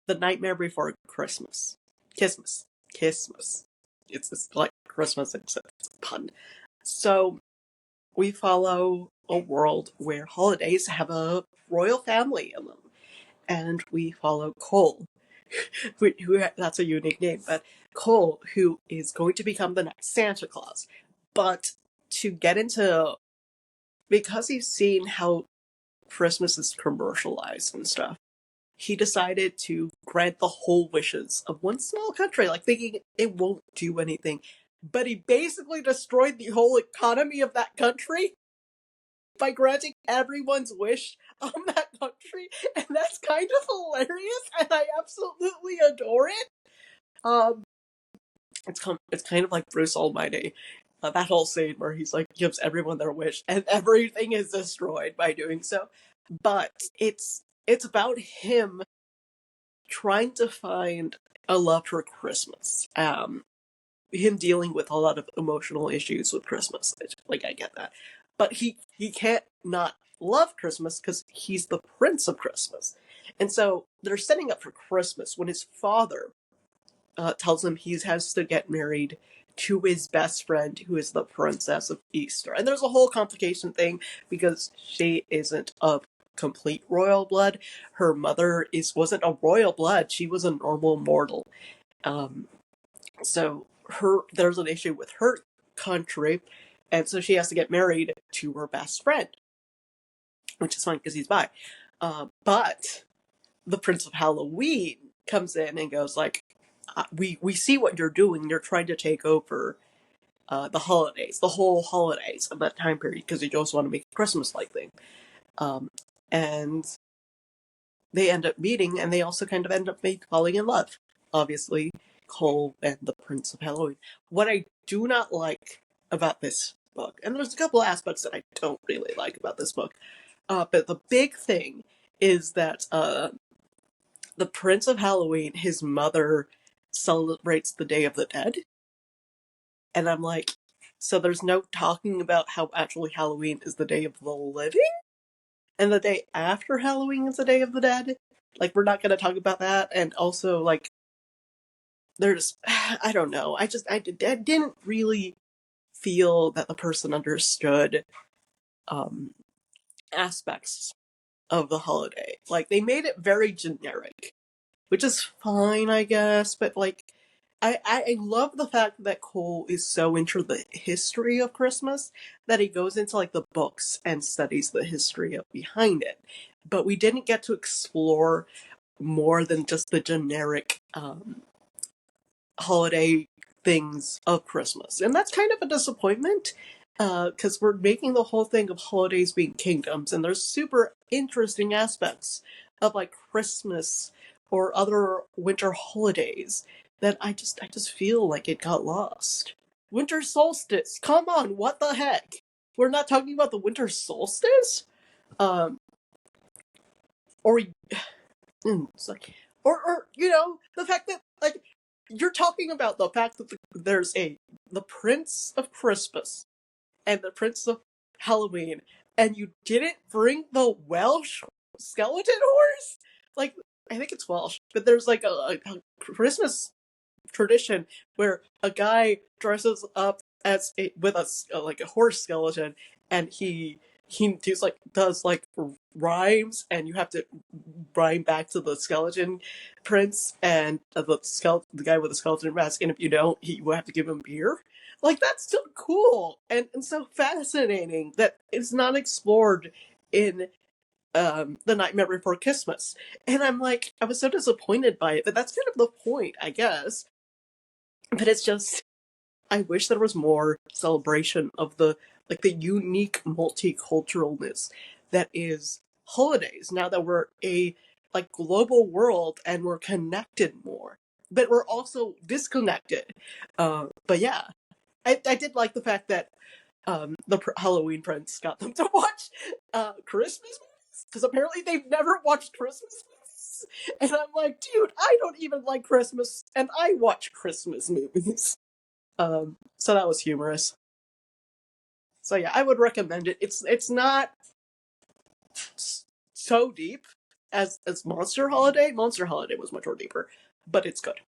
The Nightmare Before Christmas. Kissmas. Kissmas. It's like Christmas, except it's a pun. So we follow a world where holidays have a royal family in them. And we follow Cole, that's a unique name, but Cole, who is going to become the next Santa Claus. But to get into, because he's seen how Christmas is commercialized and stuff, he decided to grant the whole wishes of one small country, like thinking it won't do anything. But he basically destroyed the whole economy of that country by granting everyone's wish on that country, and that's kind of hilarious, and I absolutely adore it. Um, it's kind of like Bruce Almighty, that whole scene where he's like gives everyone their wish, and everything is destroyed by doing so. But it's about him trying to find a love for Christmas. Him dealing with a lot of emotional issues with Christmas. Like, I get that. But he can't not love Christmas because he's the prince of Christmas. And so they're setting up for Christmas when his father tells him he has to get married to his best friend, who is the princess of Easter. And there's a whole complication thing because she isn't of complete royal blood. Her mother wasn't a royal blood. She was a normal mortal. So there's an issue with her country, and so she has to get married to her best friend, which is fine because he's bi. But the Prince of Halloween comes in and goes like, we see what you're doing. You're trying to take over the holidays, the whole holidays of that time period, because you just want to make a Christmas-like thing. And they end up meeting, and they also kind of end up falling in love. Obviously, Cole and the Prince of Halloween. What I do not like about this book, and there's a couple aspects that I don't really like about this book, but the big thing is that the Prince of Halloween, his mother celebrates the Day of the Dead, and I'm like, so there's no talking about how actually Halloween is the Day of the Living, and the day after Halloween is the Day of the Dead? Like, we're not going to talk about that, and also, like, there's, I don't know, I didn't really feel that the person understood aspects of the holiday. Like, they made it very generic, which is fine, I guess, but like, I love the fact that Cole is so into the history of Christmas that he goes into like the books and studies the history of behind it. But we didn't get to explore more than just the generic holiday things of Christmas. And that's kind of a disappointment, because we're making the whole thing of holidays being kingdoms, and there's super interesting aspects of like Christmas or other winter holidays that I just feel like it got lost. Winter solstice, come on, what the heck? We're not talking about the winter solstice? Or it's like, or you know, the fact that like you're talking about the fact that there's the Prince of Christmas and the Prince of Halloween, and you didn't bring the Welsh skeleton horse? Like, I think it's Welsh, but there's like a Christmas tradition where a guy dresses up as with like a horse skeleton, and he's like does like rhymes, and you have to rhyme back to the skeleton prince and the guy with the skeleton mask, and if you don't, you will have to give him beer. Like, that's so cool and so fascinating that it's not explored in The Nightmare Before Christmas. And I'm like, I was so disappointed by it, but that's kind of the point, I guess. But it's just, I wish there was more celebration of the unique multiculturalness that is holidays. Now that we're a like global world and we're connected more, but we're also disconnected. But yeah, I did like the fact that the Halloween Prince got them to watch Christmas movies, because apparently they've never watched Christmas movies. And I'm like, dude, I don't even like Christmas, and I watch Christmas movies. So that was humorous. So yeah, I would recommend it. It's not so deep. As Monster Holiday was much more deeper, but it's good.